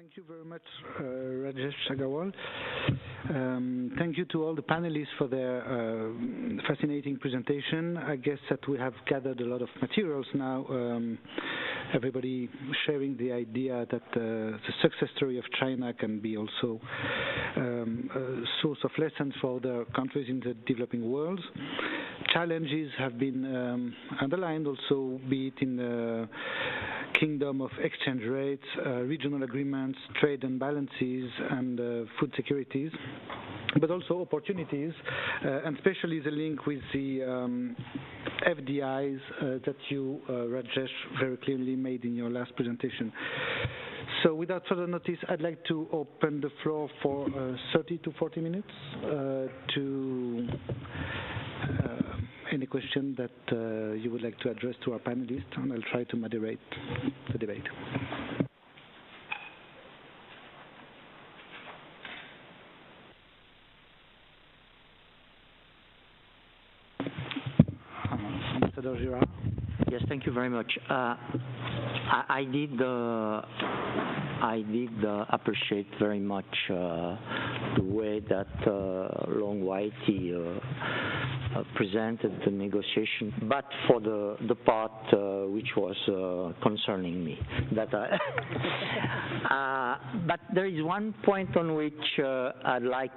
Thank you very much, Rajesh Agarwal. Thank you to all the panelists for their fascinating presentation. I guess that we have gathered a lot of materials now, everybody sharing the idea that the success story of China can be also a source of lessons for other countries in the developing world. Challenges have been underlined also, be it in the kingdom of exchange rates, regional agreements, trade imbalances, and food securities, but also opportunities, and especially the link with the FDIs that you, Rajesh, very clearly made in your last presentation. So without further notice, I'd like to open the floor for 30 to 40 minutes to any question that you would like to address to our panelists, and I'll try to moderate the debate. Ambassador Girard. Yes, thank you very much. I did appreciate very much the way that Long Whitey presented the negotiation, but for the part which was concerning me. But there is one point on which I'd like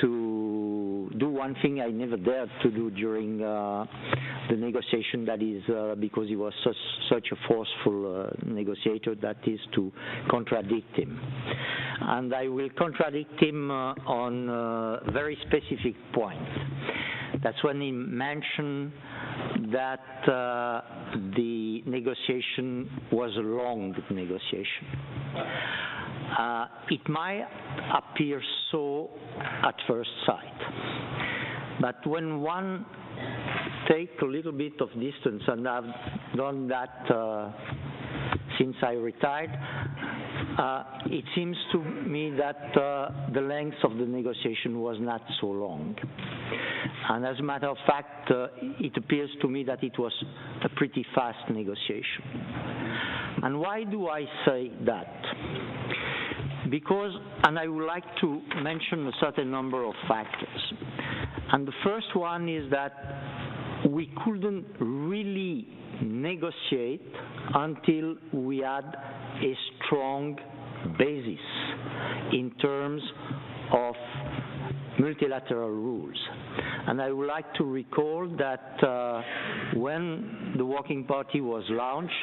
to do one thing I never dared to do during the negotiation, that is because he was such a forceful negotiator, that is to contradict him. And I will contradict him on a very specific point. That's when he mentioned that the negotiation was a long negotiation. It might appear so at first sight, but when one take a little bit of distance, and I've done that since I retired, it seems to me that the length of the negotiation was not so long. And as a matter of fact, it appears to me that it was a pretty fast negotiation. And why do I say that? Because, and I would like to mention a certain number of factors. And the first one is that we couldn't really negotiate until we had a strong basis in terms of multilateral rules. And I would like to recall that when the Working Party was launched,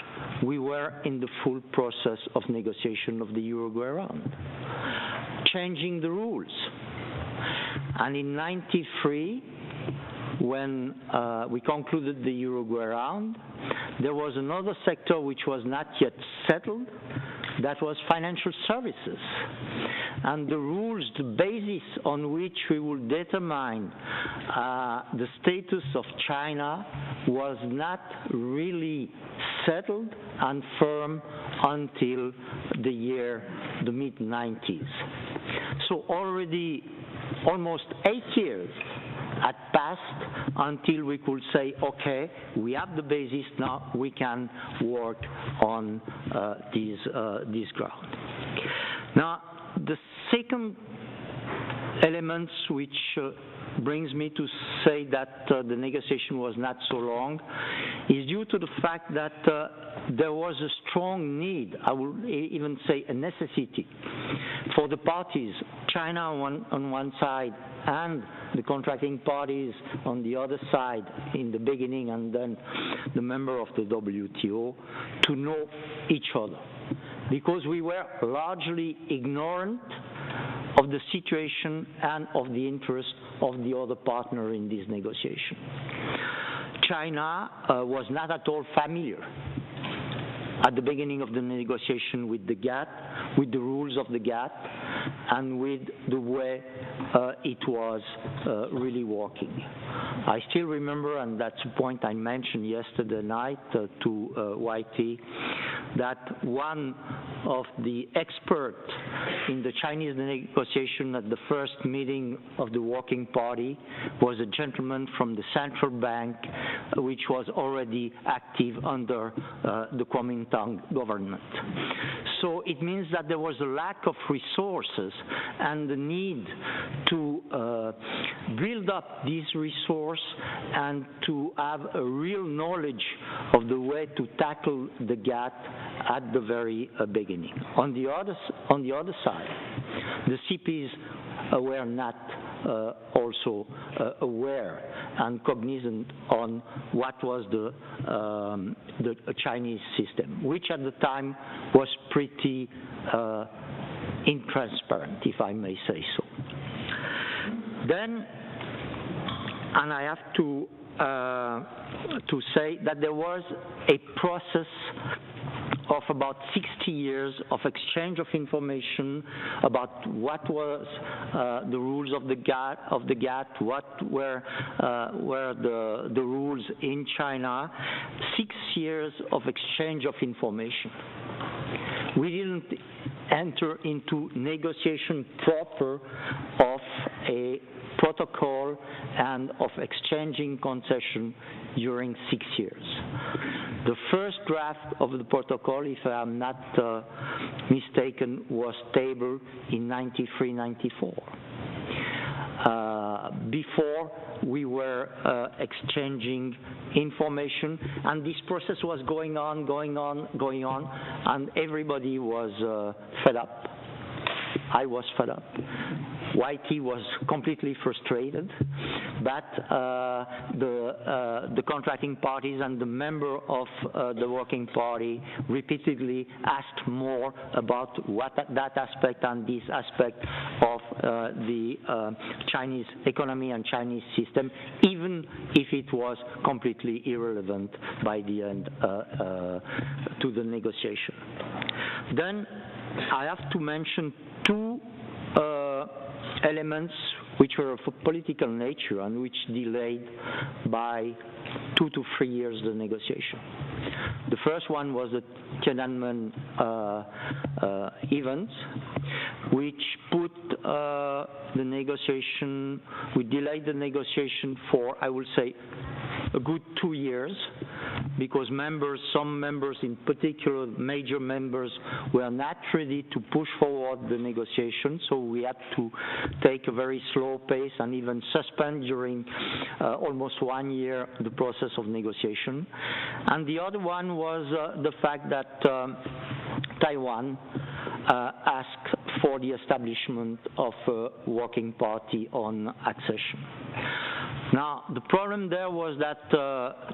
we were in the full process of negotiation of the Uruguay round, changing the rules. And in '93, when we concluded the Uruguay round, there was another sector which was not yet settled, that was financial services. And the rules, the basis on which we would determine the status of China was not really settled and firm until the mid-90s. So already almost 8 years had passed until we could say, okay, we have the basis now, we can work on this ground. Now, the second element which brings me to say that the negotiation was not so long is due to the fact that there was a strong need, I would even say a necessity, for the parties, China on one side and the contracting parties on the other side in the beginning, and then the member of the WTO, to know each other, because we were largely ignorant of the situation and of the interest of the other partner in this negotiation. China was not at all familiar at the beginning of the negotiation with the GATT, with the rules of the GATT, and with the way it was really working. I still remember, and that's a point I mentioned yesterday night to Whitey, that one of the expert in the Chinese negotiation at the first meeting of the Working Party was a gentleman from the central bank, which was already active under the Kuomintang government. So it means that there was a lack of resources and the need to build up this resource and to have a real knowledge of the way to tackle the GATT at the very beginning. On the other side, the CPs were not also aware and cognizant on what was the Chinese system, which at the time was pretty intransparent, if I may say so. Then, and I have to say that there was a process of about 60 years of exchange of information about what was the rules of the GATT, what were the rules in China. 6 years of exchange of information. We didn't enter into negotiation proper of a protocol and of exchanging concession during 6 years. The first draft of the protocol, if I am not mistaken, was tabled in 93-94. Before we were exchanging information, and this process was going on, and everybody was fed up. I was fed up. YT was completely frustrated, but the contracting parties and the member of the Working Party repeatedly asked more about that aspect and this aspect of the Chinese economy and Chinese system, even if it was completely irrelevant by the end to the negotiation. Then I have to mention two elements which were of a political nature and which delayed by 2 to 3 years the negotiation. The first one was the Tiananmen event, which put the negotiation, we delayed the negotiation for, I will say, a good 2 years, because some members in particular, major members, were not ready to push forward the negotiation, so we had to take a very slow pace and even suspend during almost 1 year the process of negotiation. And the other one was the fact that Taiwan asked for the establishment of a working party on accession. Now, the problem there was that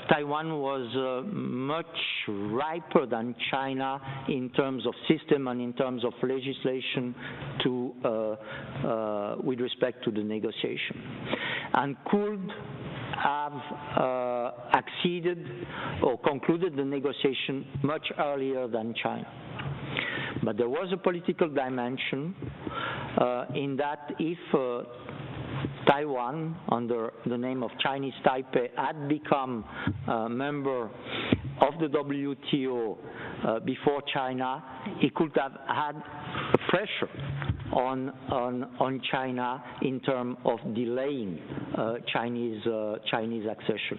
Taiwan was much riper than China in terms of system and in terms of legislation with respect to the negotiation, and could have acceded or concluded the negotiation much earlier than China. But there was a political dimension in that if Taiwan, under the name of Chinese Taipei, had become a member of the WTO before China, it could have had pressure on China in terms of delaying Chinese accession,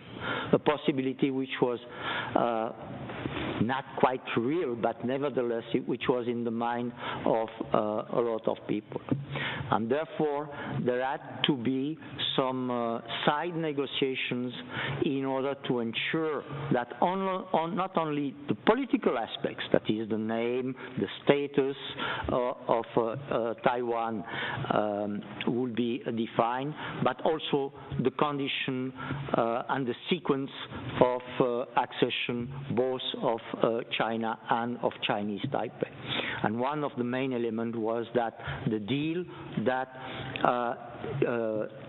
a possibility which was not quite real, but nevertheless which was in the mind of a lot of people. And therefore there had to be some side negotiations in order to ensure that not only the political aspects, that is the name, the status of Taiwan would be defined, but also the condition and the sequence of accession both of China and of Chinese Taipei. And one of the main elements was that the deal that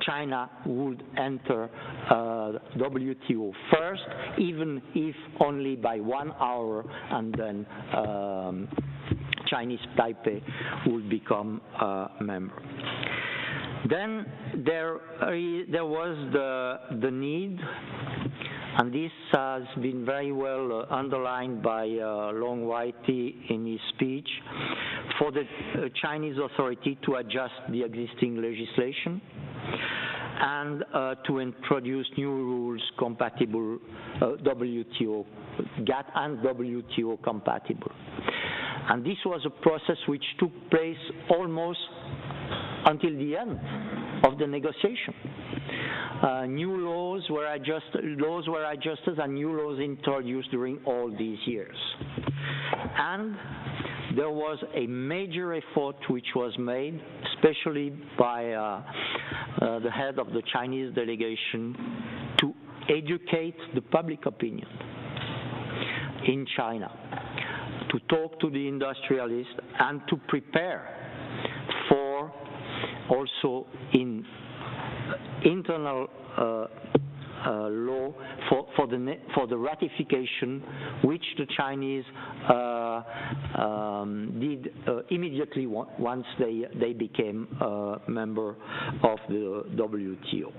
China would enter WTO first, even if only by 1 hour, and then Chinese Taipei would become a member. Then there was the need and this has been very well underlined by Long Whitey in his speech, for the Chinese authority to adjust the existing legislation and to introduce new rules compatible, WTO, GATT and WTO compatible. And this was a process which took place almost until the end of the negotiation. New laws were adjusted, and new laws introduced during all these years. And there was a major effort which was made, especially by the head of the Chinese delegation, to educate the public opinion in China, to talk to the industrialists and to prepare for also in internal law for the ratification, which the Chinese did immediately once they became a member of the WTO.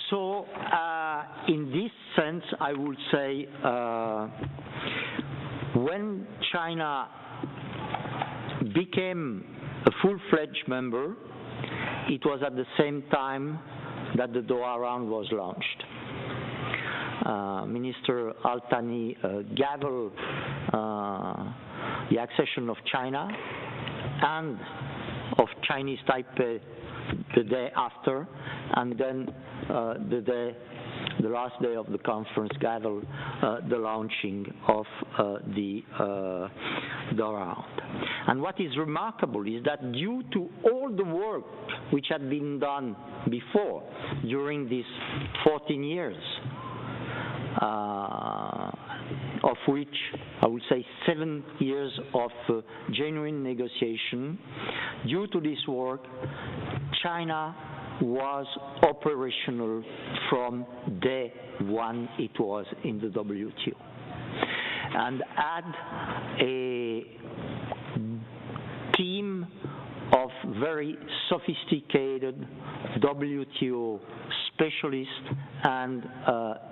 So in this sense, I would say when China became a full-fledged member, it was at the same time that the Doha round was launched. Minister Al-Thani gavelled the accession of China and of Chinese Taipei the day after, and then the last day of the conference gavelled the launching of the round. And what is remarkable is that due to all the work which had been done before, during these 14 years, of which I would say 7 years of genuine negotiation, due to this work, China was operational from day one it was in the WTO, and had a team of very sophisticated WTO specialists and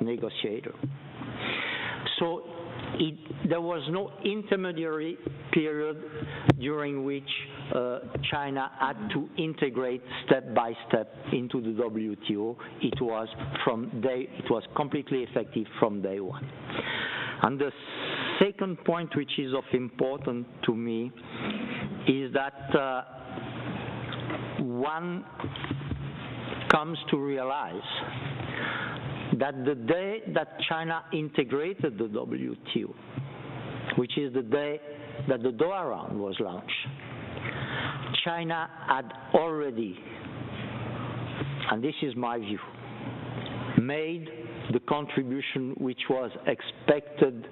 negotiators. So there was no intermediary period during which China had to integrate step by step into the WTO. It was completely effective from day one. And the second point, which is of importance to me, is that one comes to realize that the day that China integrated the WTO, which is the day that the Doha round was launched, China had already, and this is my view, made the contribution which was expected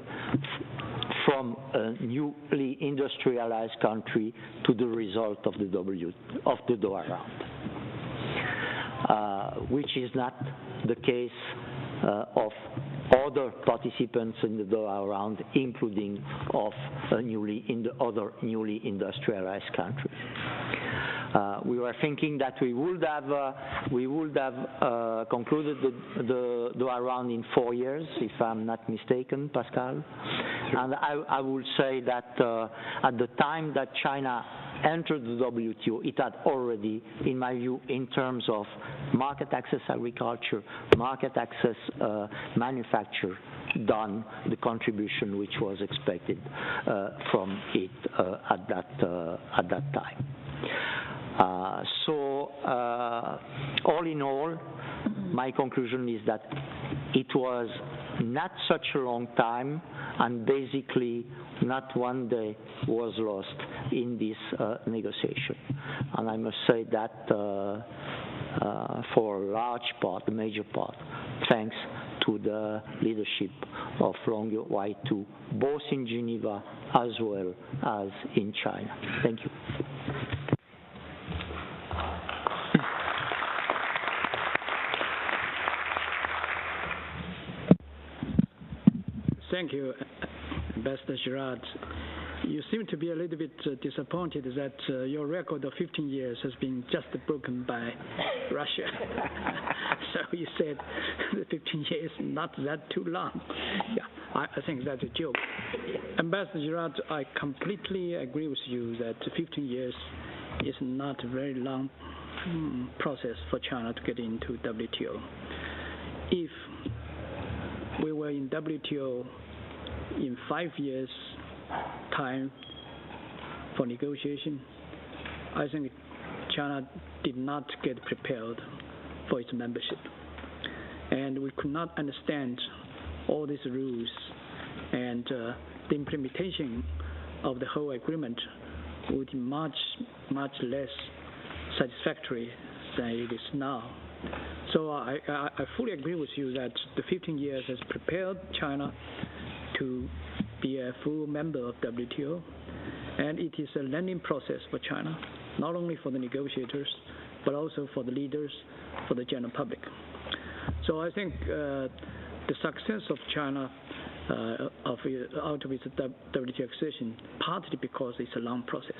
from a newly industrialized country to the result of the Doha round, which is not the case of other participants in the Doha round, including of other newly industrialized countries. We were thinking that we would have concluded the Doha round in 4 years, if I'm not mistaken, Pascal. And I would say that at the time that China entered the WTO, it had already, in my view, in terms of market access agriculture, market access manufacture, done the contribution which was expected from it at that time. So all in all, my conclusion is that it was not such a long time, and basically not one day was lost in this negotiation. And I must say that for a large part, a major part, thanks to the leadership of Long Whitey, both in Geneva as well as in China. Thank you. Thank you, Ambassador Girard. You seem to be a little bit disappointed that your record of 15 years has been just broken by Russia. So you said the 15 years is not that too long. Yeah, I think that's a joke. Ambassador Girard, I completely agree with you that 15 years is not a very long process for China to get into WTO. If we were in WTO in 5 years' time for negotiation, I think China did not get prepared for its membership. And we could not understand all these rules, and the implementation of the whole agreement would be much, much less satisfactory than it is now. So I fully agree with you that the 15 years has prepared China to be a full member of WTO, and it is a learning process for China, not only for the negotiators, but also for the leaders, for the general public. So I think the success of China out of its WTO accession, partly because it's a long process.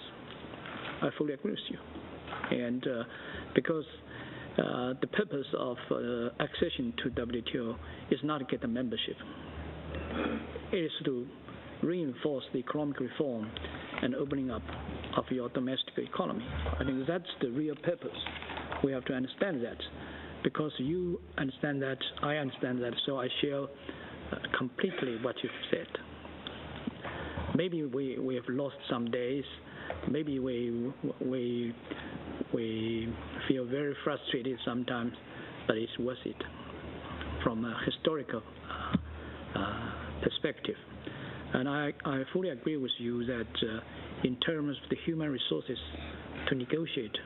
I fully agree with you. And because the purpose of accession to WTO is not to get a membership. It is to reinforce the economic reform and opening up of your domestic economy. I think that's the real purpose. We have to understand that. Because you understand that, I understand that, so I share completely what you've said. Maybe we have lost some days. Maybe we feel very frustrated sometimes, but it's worth it from a historical perspective. And I fully agree with you that in terms of the human resources to negotiate,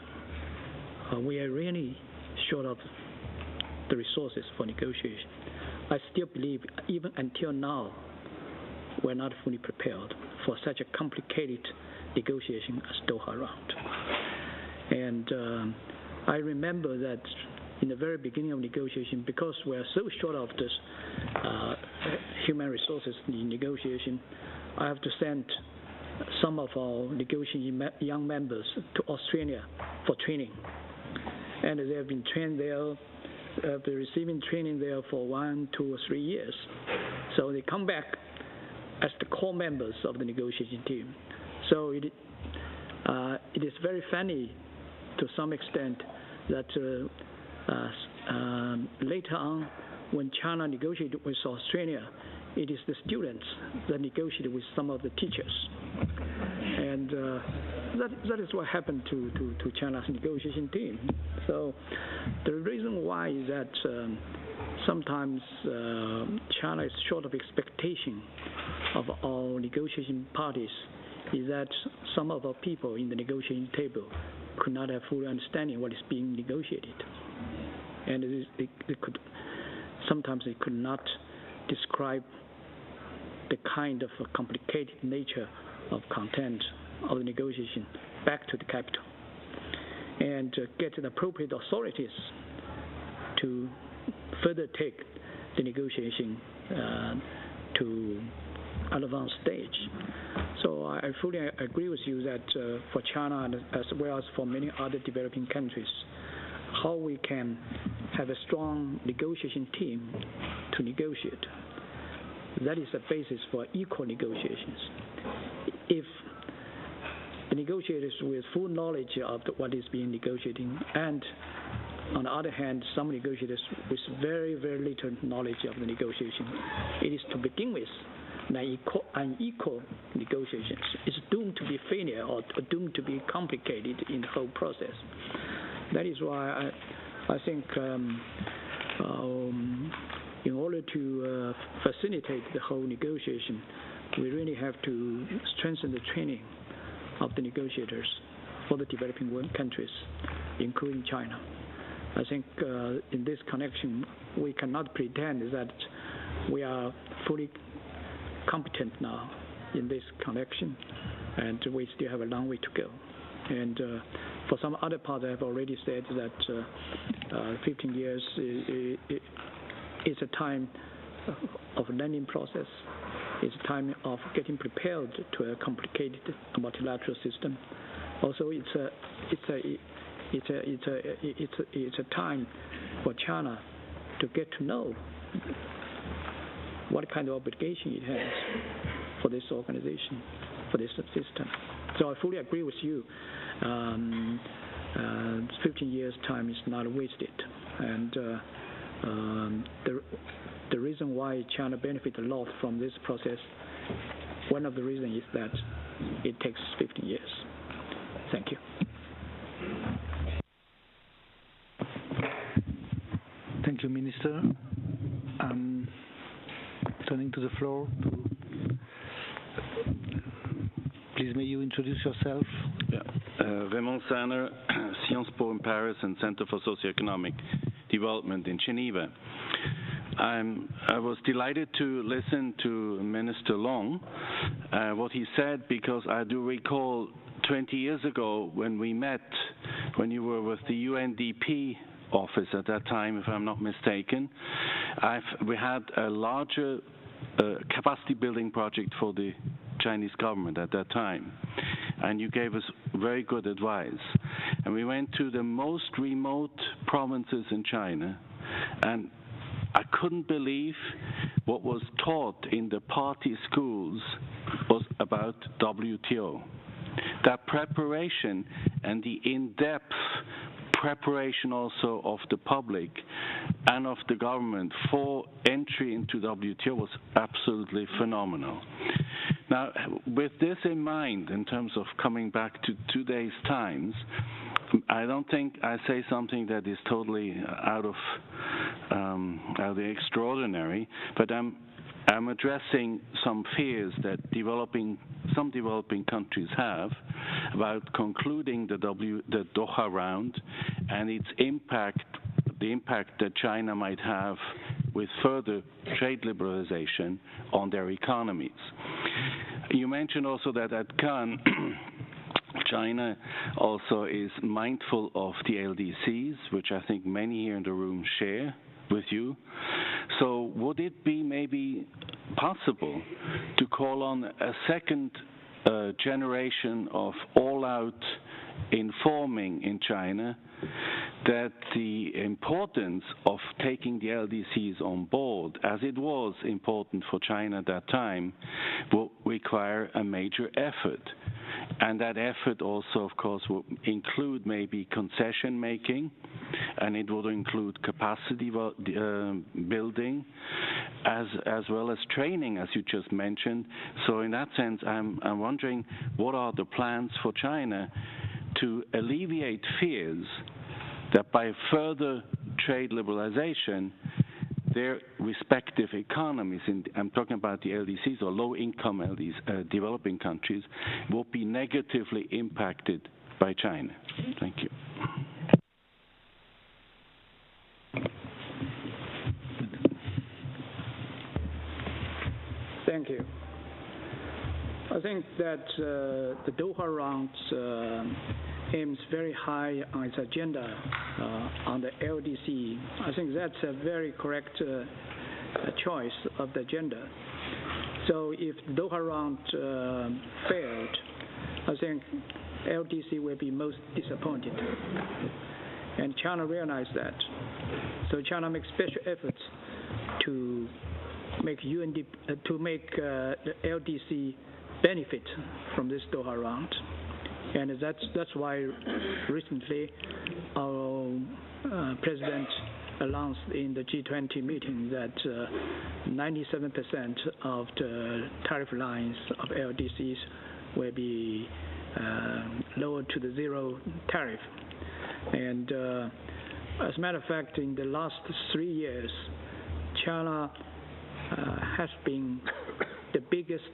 we are really short of the resources for negotiation. I still believe, even until now, we're not fully prepared for such a complicated negotiation as Doha round. And I remember that in the very beginning of negotiation, because we're so short of this human resources in negotiation, I have to send some of our negotiating young members to Australia for training. And they have been trained there, been receiving training there for 1, 2, or 3 years. So they come back as the core members of the negotiating team. So it is very funny to some extent that later on, when China negotiated with Australia, it is the students that negotiated with some of the teachers. And that is what happened to China's negotiation team. So the reason why is that sometimes China is short of expectation of our negotiation parties, is that some of our people in the negotiating table could not have full understanding what is being negotiated. And sometimes they could not describe the kind of complicated nature of content of the negotiation back to the capital, and get the appropriate authorities to further take the negotiation to an advanced stage. So I fully agree with you that for China, as well as for many other developing countries, how we can have a strong negotiation team to negotiate. That is the basis for equal negotiations. If the negotiators with full knowledge of what is being negotiated, and on the other hand, some negotiators with very, very little knowledge of the negotiation, it is to begin with unequal negotiations. It's doomed to be failure or doomed to be complicated in the whole process. That is why I think in order to facilitate the whole negotiation, we really have to strengthen the training of the negotiators for the developing countries, including China. I think in this connection, we cannot pretend that we are fully competent now in this connection, and we still have a long way to go. And for some other parts, I have already said that 15 years is a time of learning process, it's time of getting prepared to a complicated multilateral system. Also, it's a time for China to get to know what kind of obligation it has for this organization, for this system. So I fully agree with you. 15 years' time is not wasted, and the reason why China benefits a lot from this process, one of the reasons is that it takes 15 years. Thank you. Thank you, Minister. Turning to the floor. Please, may you introduce yourself? Yeah. Raymond Saner, Sciences Po in Paris and Center for Socioeconomic Development in Geneva. I was delighted to listen to Minister Long, what he said, because I do recall 20 years ago when we met, when you were with the UNDP office at that time, if I'm not mistaken, we had a larger capacity building project for the Chinese government at that time, and you gave us very good advice. And we went to the most remote provinces in China, and I couldn't believe what was taught in the party schools was about WTO. That preparation and the in-depth preparation also of the public and of the government for entry into WTO was absolutely phenomenal. Now, with this in mind, in terms of coming back to today's times, I don't think I say something that is totally out of the extraordinary, but I'm addressing some fears that some developing countries have about concluding the Doha round and its impact, the impact that China might have with further trade liberalization on their economies. You mentioned also that at Cannes, China also is mindful of the LDCs, which I think many here in the room share with you. So would it be maybe possible to call on a second generation of all-out informing in China that the importance of taking the LDCs on board, as it was important for China at that time, will require a major effort? And that effort also, of course, will include maybe concession making, and it will include capacity building, as well as training, as you just mentioned. So in that sense, I'm wondering, what are the plans for China to alleviate fears that by further trade liberalization, their respective economies, I'm talking about the LDCs or low-income developing countries, will be negatively impacted by China? Thank you. Thank you. I think that the Doha round aims very high on its agenda on the LDC. I think that's a very correct choice of the agenda. So if the Doha round failed, I think LDC will be most disappointed. And China realized that. So China makes special efforts to make the LDC benefit from this Doha round. And that's why recently our president announced in the G20 meeting that 97% of the tariff lines of LDCs will be lowered to the zero tariff. And as a matter of fact, in the last 3 years, China has been the biggest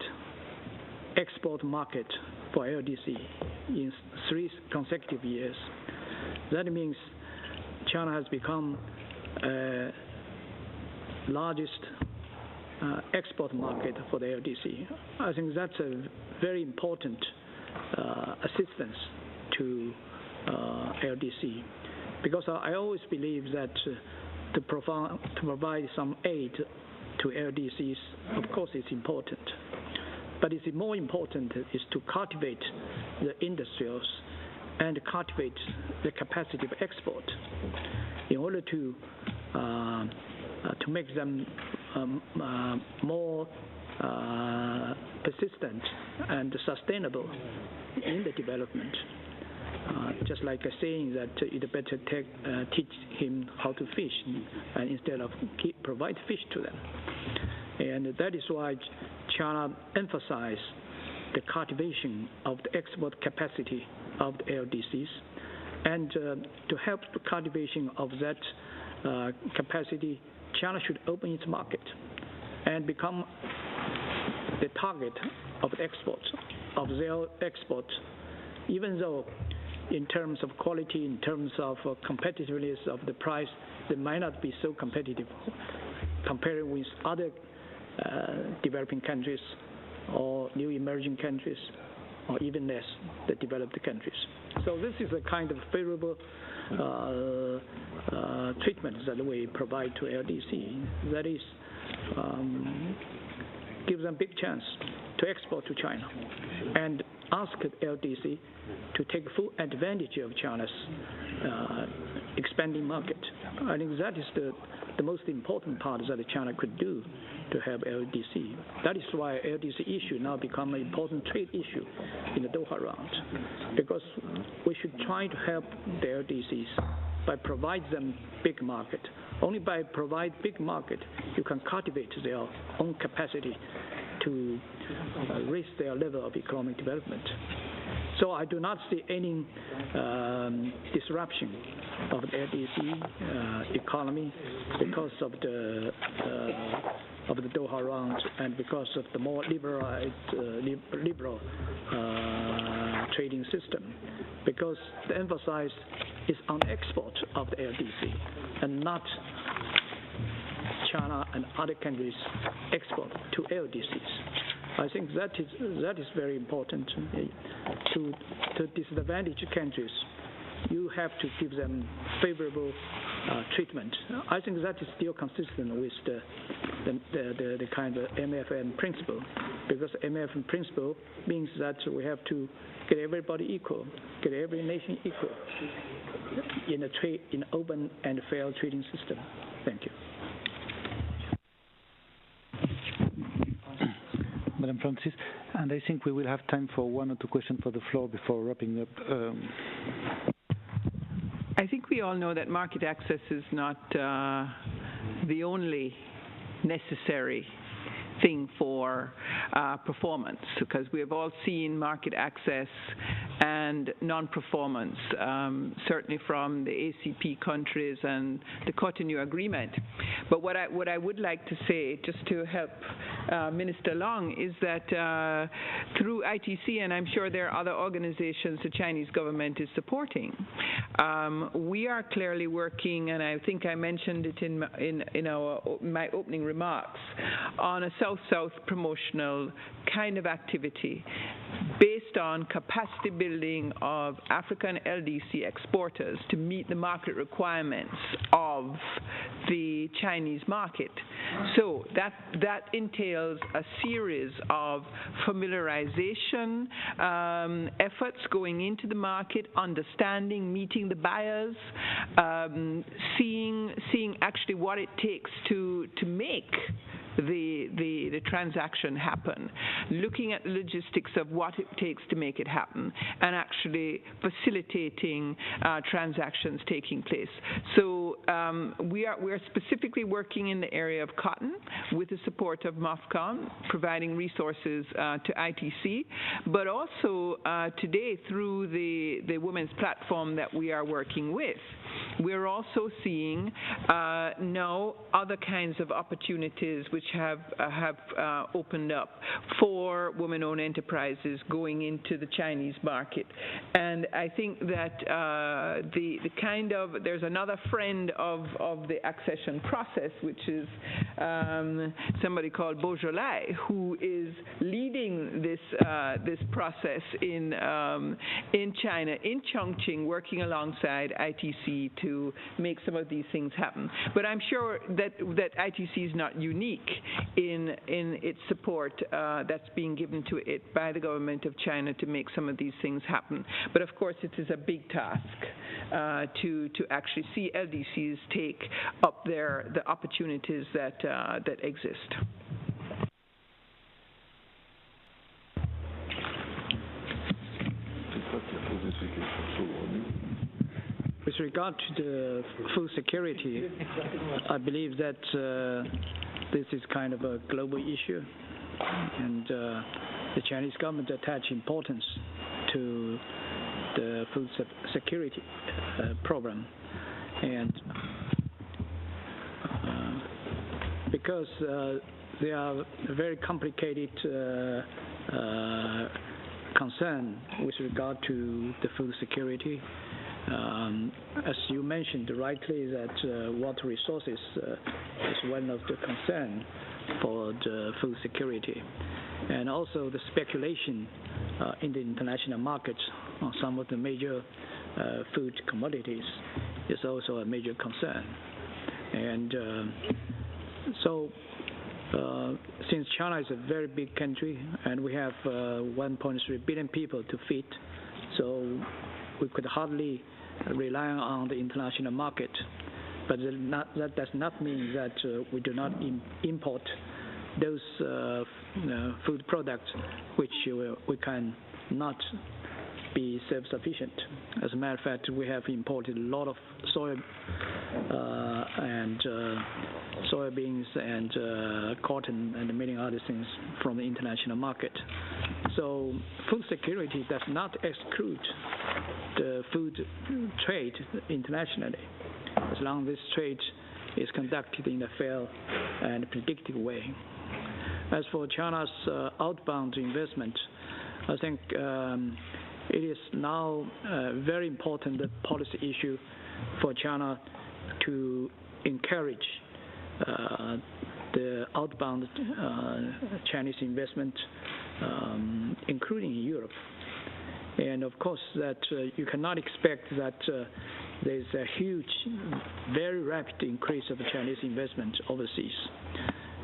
export market for LDC in 3 consecutive years. That means China has become largest export market for the LDC. I think that's a very important assistance to LDC, because I always believe that to provide some aid to LDCs, of course, it's important. But it's more important is to cultivate the industrials and cultivate the capacity of export in order to make them more persistent and sustainable in the development. Just like a saying that it better teach him how to fish instead of provide fish to them. And that is why China emphasized the cultivation of the export capacity of the LDCs. And to help the cultivation of that capacity, China should open its market and become the target of exports, of their exports, even though in terms of quality, in terms of competitiveness of the price, they might not be so competitive compared with other developing countries or new emerging countries, or even less, the developed countries. So this is a kind of favorable treatment that we provide to LDC. That is, gives them big chance to export to China and ask LDC to take full advantage of China's expanding market. I think that is the most important part that China could do to help LDC. That is why LDC issue now become an important trade issue in the Doha round, because we should try to help the LDCs by provide them big market. Only by provide big market you can cultivate their own capacity to raise their level of economic development. So I do not see any disruption of the LDC economy because of the Doha round and because of the more liberal trading system. Because the emphasis is on export of the LDC and not China and other countries export to LDCs. I think that is very important. To disadvantaged countries, you have to give them favorable treatment. I think that is still consistent with the kind of MFN principle, because MFN principle means that we have to get everybody equal, get every nation equal in an open and fair trading system. Thank you. Madam Francis, and I think we will have time for one or two questions for the floor before wrapping up. I think we all know that market access is not the only necessary thing for performance, because we have all seen market access and non-performance, certainly from the ACP countries and the Cotonou Agreement. But what I would like to say, just to help Minister Long, is that through ITC, and I'm sure there are other organizations the Chinese government is supporting, we are clearly working, and I think I mentioned it in my opening remarks, on a South-South promotional kind of activity based on capacity building of African LDC exporters to meet the market requirements of the Chinese market. So that entails a series of familiarization efforts going into the market, understanding, meeting the buyers, seeing actually what it takes to make the transaction happen, looking at the logistics of what it takes to make it happen, and actually facilitating transactions taking place. So we are specifically working in the area of cotton with the support of MOFCOM, providing resources to ITC, but also today through the women's platform that we are working with. We're also seeing now other kinds of opportunities which have opened up for women-owned enterprises going into the Chinese market. And I think that there's another friend of the accession process, which is somebody called Beaujolais, who is leading this process in China, in Chongqing, working alongside ITC to make some of these things happen. But I'm sure that ITC is not unique in its support that's being given to it by the government of China to make some of these things happen. But of course, it is a big task to actually see LDCs take up the opportunities that exist. With regard to the food security, I believe that this is kind of a global issue, and the Chinese government attach importance to the food security program, and because there are very complicated concern with regard to the food security. As you mentioned rightly, that water resources is one of the concern for the food security, and also the speculation in the international markets on some of the major food commodities is also a major concern. And so since China is a very big country and we have 1.3 billion people to feed, so we could hardly rely on the international market. But that does not mean that we do not import those food products which we can not be self-sufficient. As a matter of fact, we have imported a lot of soy and soybeans and cotton and many other things from the international market. So food security does not exclude the food trade internationally, as long as this trade is conducted in a fair and predictive way. As for China's outbound investment, I think it is now a very important policy issue for China to encourage the outbound Chinese investment, including in Europe. And of course, that you cannot expect that there's a huge, very rapid increase of Chinese investment overseas,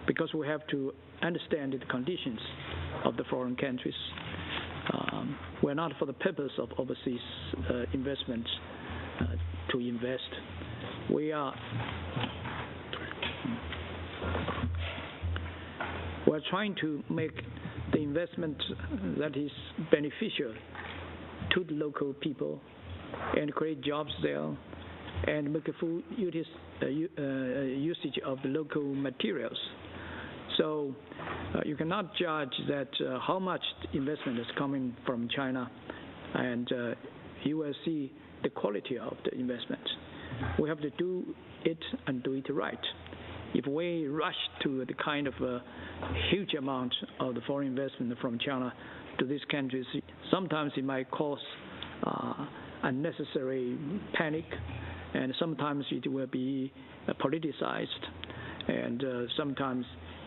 because we have to understand the conditions of the foreign countries. We're not for the purpose of overseas investment to invest. We're trying to make the investment that is beneficial to the local people and create jobs there and make a full usage of the local materials. So you cannot judge that how much investment is coming from China, and you will see the quality of the investment. We have to do it and do it right. If we rush to the kind of huge amount of the foreign investment from China to these countries, sometimes it might cause unnecessary panic, and sometimes it will be politicized, and sometimes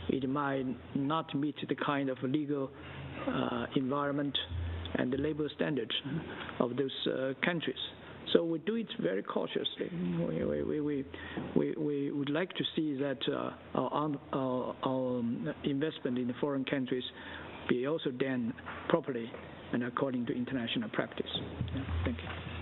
it might not meet the kind of legal environment and the labor standards of those countries. So we do it very cautiously. We would like to see that our investment in the foreign countries be also done properly and according to international practice. Yeah, thank you.